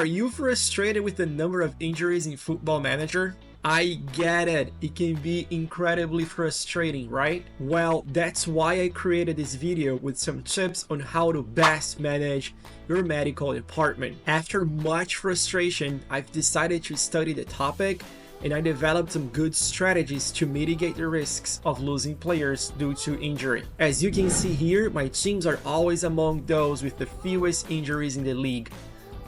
Are you frustrated with the number of injuries in Football Manager? I get it, it can be incredibly frustrating, right? Well, that's why I created this video with some tips on how to best manage your medical department. After much frustration, I've decided to study the topic and I developed some good strategies to mitigate the risks of losing players due to injury. As you can see here, my teams are always among those with the fewest injuries in the league.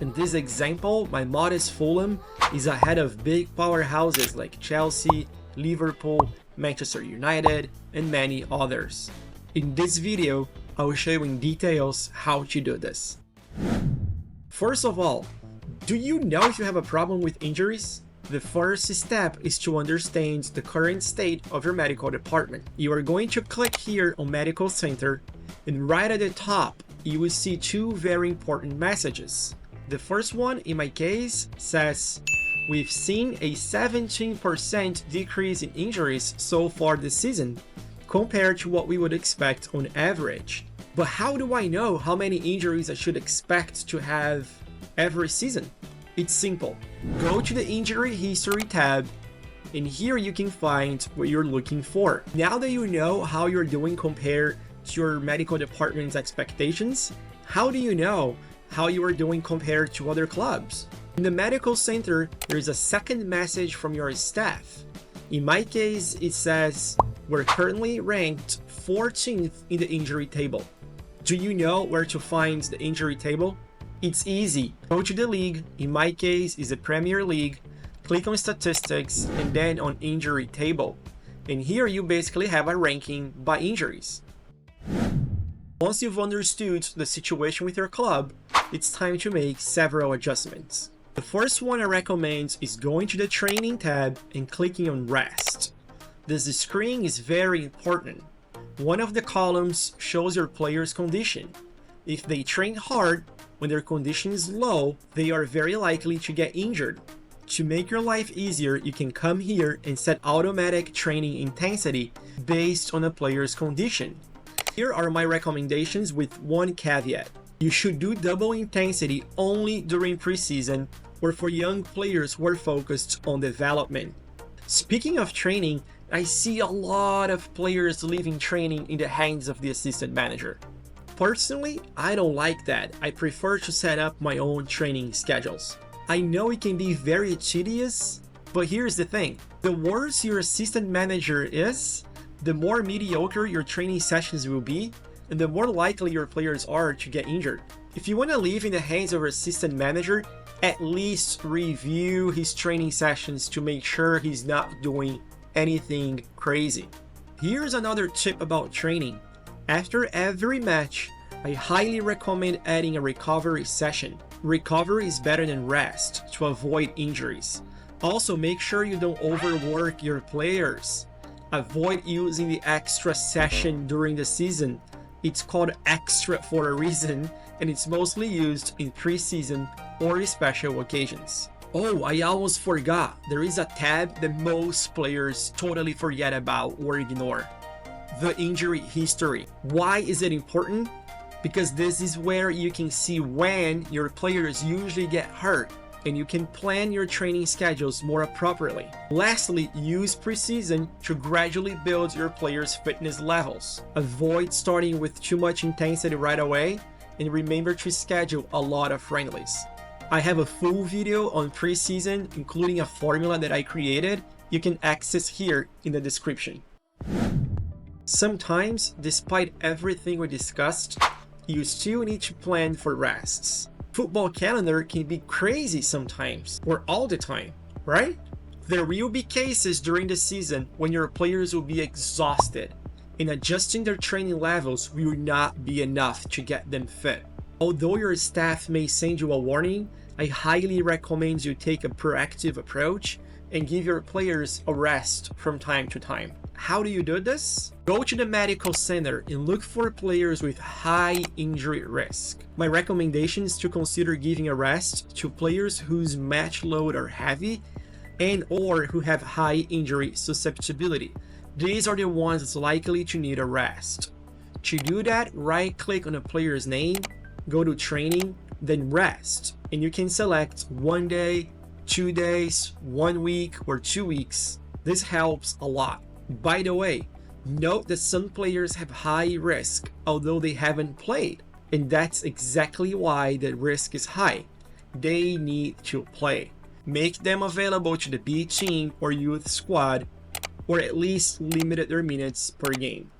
In this example, my modest Fulham is ahead of big powerhouses like Chelsea, Liverpool, Manchester United, and many others. In this video, I will show you in details how to do this. First of all, do you know if you have a problem with injuries? The first step is to understand the current state of your medical department. You are going to click here on Medical Center, and right at the top, you will see two very important messages. The first one, in my case, says, we've seen a 17% decrease in injuries so far this season, compared to what we would expect on average. But how do I know how many injuries I should expect to have every season? It's simple. Go to the Injury History tab, and here you can find what you're looking for. Now that you know how you're doing compared to your medical department's expectations, how do you know how you are doing compared to other clubs? In the medical center, there is a second message from your staff. In my case, it says, we're currently ranked 14th in the injury table. Do you know where to find the injury table? It's easy. Go to the league, in my case is the Premier League, click on statistics and then on injury table. And here you basically have a ranking by injuries. Once you've understood the situation with your club, it's time to make several adjustments. The first one I recommend is going to the Training tab and clicking on Rest. This screen is very important. One of the columns shows your player's condition. If they train hard, when their condition is low, they are very likely to get injured. To make your life easier, you can come here and set automatic training intensity based on a player's condition. Here are my recommendations with one caveat. You should do double intensity only during preseason or for young players who are focused on development. Speaking of training, I see a lot of players leaving training in the hands of the assistant manager. Personally, I don't like that. I prefer to set up my own training schedules. I know it can be very tedious, but here's the thing. The worse your assistant manager is, the more mediocre your training sessions will be, and the more likely your players are to get injured. If you want to leave in the hands of your assistant manager, at least review his training sessions to make sure he's not doing anything crazy. Here's another tip about training. After every match, I highly recommend adding a recovery session. Recovery is better than rest to avoid injuries. Also, make sure you don't overwork your players. Avoid using the extra session during the season. It's called extra for a reason, and it's mostly used in preseason or special occasions. Oh, I almost forgot. There is a tab that most players totally forget about or ignore. The injury history. Why is it important? Because this is where you can see when your players usually get hurt, and you can plan your training schedules more appropriately. Lastly, use preseason to gradually build your players' fitness levels. Avoid starting with too much intensity right away, and remember to schedule a lot of friendlies. I have a full video on preseason, including a formula that I created. You can access here in the description. Sometimes, despite everything we discussed, you still need to plan for rests. Football calendar can be crazy sometimes, or all the time, right? There will be cases during the season when your players will be exhausted, and adjusting their training levels will not be enough to get them fit. Although your staff may send you a warning, I highly recommend you take a proactive approach and give your players a rest from time to time. How do you do this? Go to the medical center and look for players with high injury risk. My recommendation is to consider giving a rest to players whose match load are heavy and or who have high injury susceptibility. These are the ones likely to need a rest. To do that, right-click on a player's name, go to Training, then Rest. and you can select 1 day, 2 days, 1 week, or 2 weeks. This helps a lot. By the way, note that some players have high risk, although they haven't played, and that's exactly why the risk is high. They need to play. Make them available to the B team or youth squad, or at least limit their minutes per game.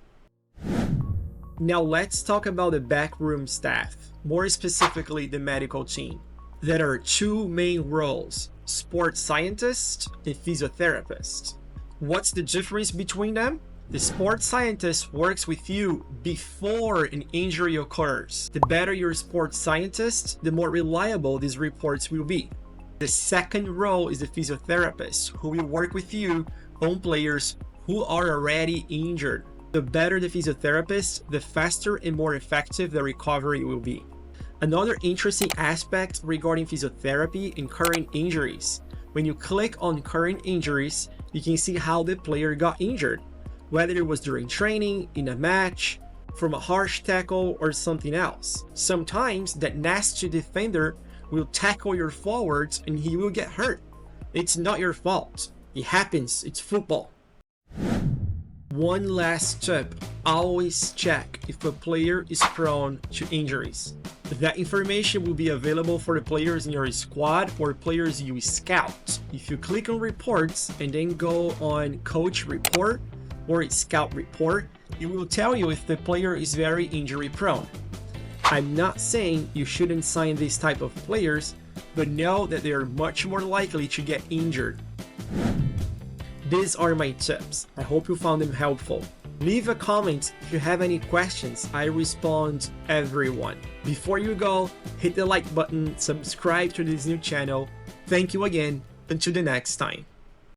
Now let's talk about the backroom staff, more specifically the medical team. There are two main roles, sports scientist and physiotherapist. What's the difference between them? The sports scientist works with you before an injury occurs. The better your sports scientist, the more reliable these reports will be. The second role is the physiotherapist, who will work with you on players who are already injured. The better the physiotherapist, the faster and more effective the recovery will be. Another interesting aspect regarding physiotherapy and current injuries. When you click on current injuries, you can see how the player got injured, whether it was during training, in a match, from a harsh tackle, or something else. Sometimes that nasty defender will tackle your forwards and he will get hurt. It's not your fault. It happens, it's football. One last tip, always check if a player is prone to injuries. That information will be available for the players in your squad or players you scout. If you click on reports and then go on coach report or scout report, it will tell you if the player is very injury prone. I'm not saying you shouldn't sign these type of players, but know that they are much more likely to get injured. These are my tips. I hope you found them helpful. Leave a comment if you have any questions. I respond everyone. Before you go, hit the like button, subscribe to this new channel. Thank you again. Until the next time.